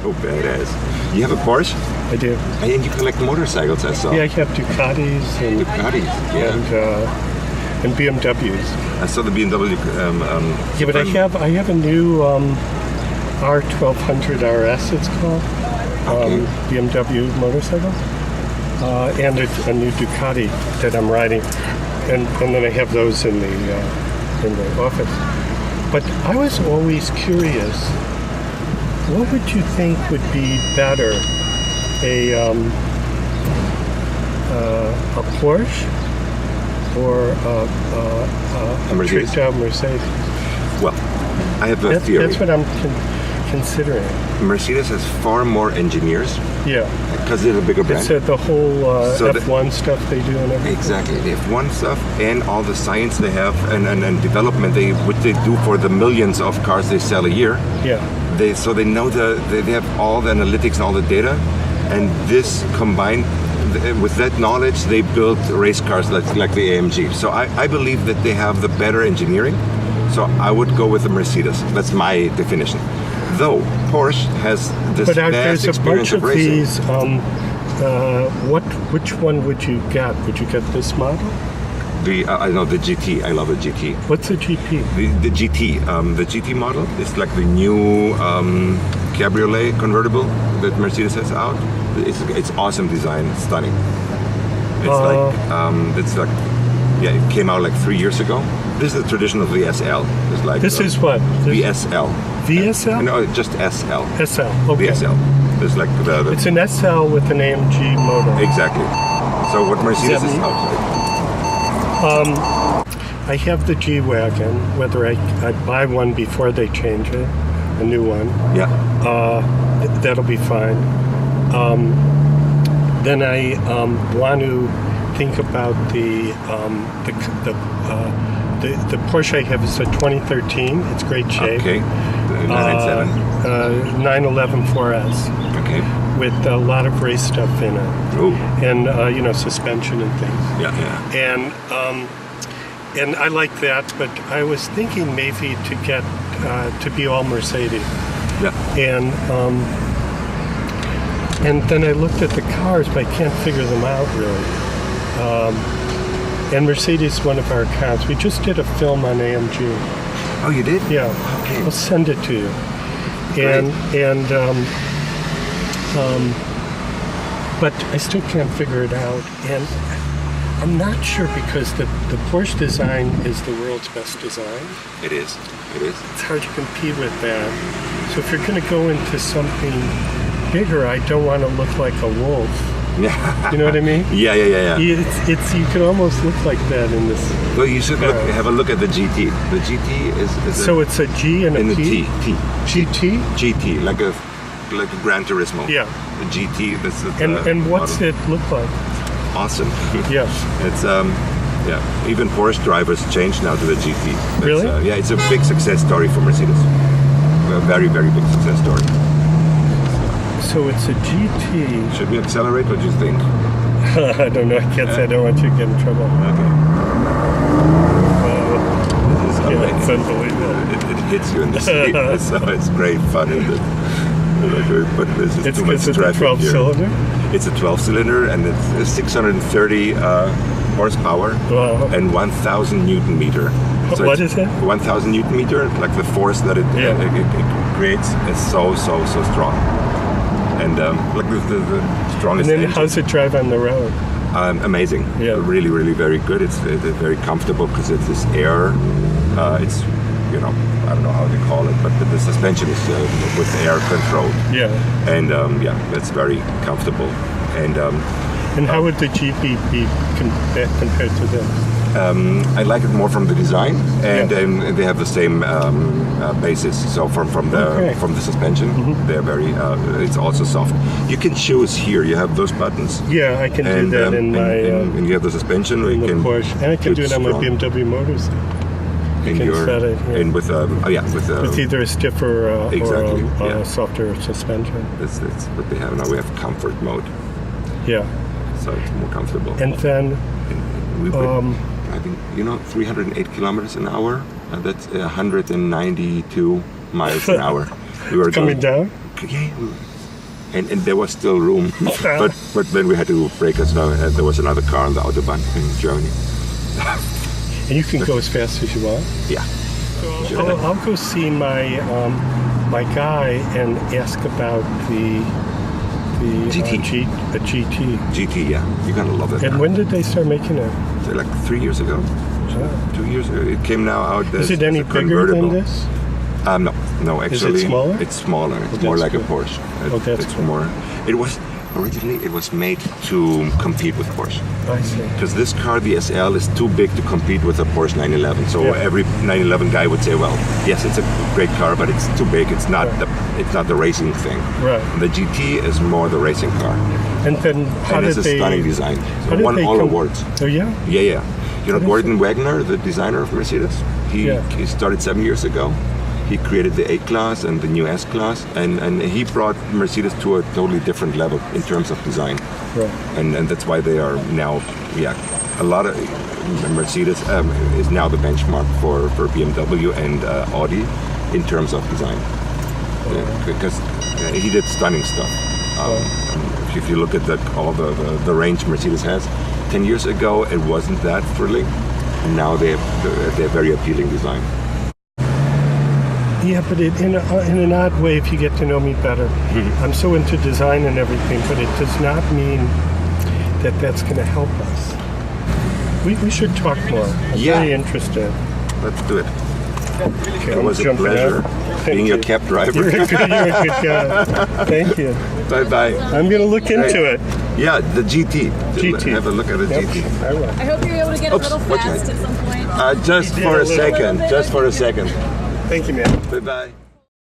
Oh, badass. You have a Porsche? I do. And you collect motorcycles, I saw. Yeah, I have Ducatis and Ducatis, yeah. and BMWs. I saw the BMW. Yeah, but I have a new R1200 RS. It's called BMW motorcycle, and a new Ducati that I'm riding, and then I have those in the office. But I was always curious. What would you think would be better, a Porsche or a Mercedes? tricked-out Mercedes? Well, I have a theory. That's what I'm considering. Mercedes has far more engineers. Yeah. Because they're a bigger brand. It's the whole F1 stuff they do and everything. Exactly, the F1 stuff and all the science they have and development what they do for the millions of cars they sell a year. Yeah. So they know they have all the analytics and all the data, and this combined with that knowledge, they build race cars like the AMG. So I believe that they have the better engineering. So I would go with the Mercedes. That's my definition. Though Porsche has this vast experience of racing. These. Which one would you get? Would you get this model? I know the GT. I love the GT. What's the GT? The GT. The GT model is like the new cabriolet convertible that Mercedes has out. It's awesome design. It's stunning. It's like it came out like 3 years ago. This is the tradition of the SL. It's like is what? VSL. VSL? No, just SL. SL. Okay. VSL. It's like the. It's an SL with an AMG motor. Exactly. So what Mercedes is outside. I have the G-Wagon, whether I buy one before they change it, a new one. Yeah. That'll be fine. Then I want to think about the Porsche I have is a 2013. It's great shape. Okay. 997. 911 4S. Okay. With a lot of race stuff in it. Ooh. And suspension and things. Yeah. And I like that, but I was thinking maybe to get to be all Mercedes. Yeah. And then I looked at the cars, but I can't figure them out really. And Mercedes is one of our accounts. We just did a film on AMG. Oh, you did? Yeah. Okay. I'll send it to you. But I still can't figure it out. And I'm not sure because the Porsche design is the world's best design. It is. It's hard to compete with that. So if you're going to go into something bigger, I don't want to look like a wolf. You know what I mean? Yeah. It's you can almost look like that in this. Well, you should have a look at the GT. The GT is so it's a G and a P? T. GT? GT, like a Gran Turismo. Yeah. The GT. This is and what's it look like? Awesome. Yeah. It's even Porsche drivers change now to the GT. Really? It's a big success story for Mercedes. A very, very big success story. So it's a GT. Should we accelerate? What do you think? I don't know. I can't say I don't want you to get in trouble. Okay. It's unbelievable. It hits you in the sleep, so it's great fun. But this is too much traffic. It's a 12-cylinder? It's a 12-cylinder, and it's 630 horsepower and 1,000 Newton meter. So what is it? 1,000 Newton meter, like the force that it creates is so strong. And like the strongest. And then engine. how's it drive on the road? Amazing. Yeah. Really, really very good. It's very comfortable because it's this air. It's I don't know how they call it, but the suspension is with air controlled. Yeah. And it's very comfortable. And how would the GP be compared to this? I like it more from the design, and they have the same basis. So from the suspension, they're very. It's also soft. You can choose here. You have those buttons. Yeah, I can do that in my. And you have the suspension. In the Porsche, and I can do it on my BMW motorcycle. You can set it. And with with either a stiffer exactly, or a softer suspension. That's what they have now. We have comfort mode. Yeah. So it's more comfortable. And then. We've been driving, 308 kilometers an hour. That's 192 miles an hour. We were coming down? Yeah, and there was still room. but then we had to brake us down. There was another car on the Autobahn in Germany. And you can go as fast as you want. Yeah. I'll go see my guy and ask about the GT. The GT. GT, yeah. You're gonna love it. And when did they start making it? Like 3 years ago. 2 years ago. It came now out Is as it any as a bigger convertible. than this? No, actually. Is it smaller? It's smaller. It's Well, more that's like good. a Porsche. That's it's good. more. It was originally it was made to compete with Porsche. I see. Because this car, the SL, is too big to compete with a Porsche 911. So Yeah. every 911 guy would say, well, yes, it's a great car, but it's too big. It's not the racing thing. Right. The GT is more the racing car. And then how And did it's a they? stunning design. how So did won they all com- awards. Oh yeah. Yeah. You know What is Gordon Wagner, the designer of Mercedes? He started 7 years ago. He created the A-Class and the new S-Class, and he brought Mercedes to a totally different level in terms of design. Right. And that's why they are now, a lot of Mercedes is now the benchmark for BMW and Audi in terms of design. Because he did stunning stuff. If you look at all the range Mercedes has, 10 years ago it wasn't that thrilling. Now they have very appealing design. Yeah, but in an odd way, if you get to know me better, I'm so into design and everything, but it does not mean that that's going to help us. We should talk more. I'm very interested. Let's do it. Okay, It I'm was a jumping pleasure out. being your cab driver. You're a good guy. Thank you. Bye-bye. I'm going to look into it. Yeah, the GT. GT. Have a look at the Yep. GT. I will. I hope you're able to get Oops, a little what's fast that? at some point. Just for a second. Just for a second. Thank you, man. Bye-bye.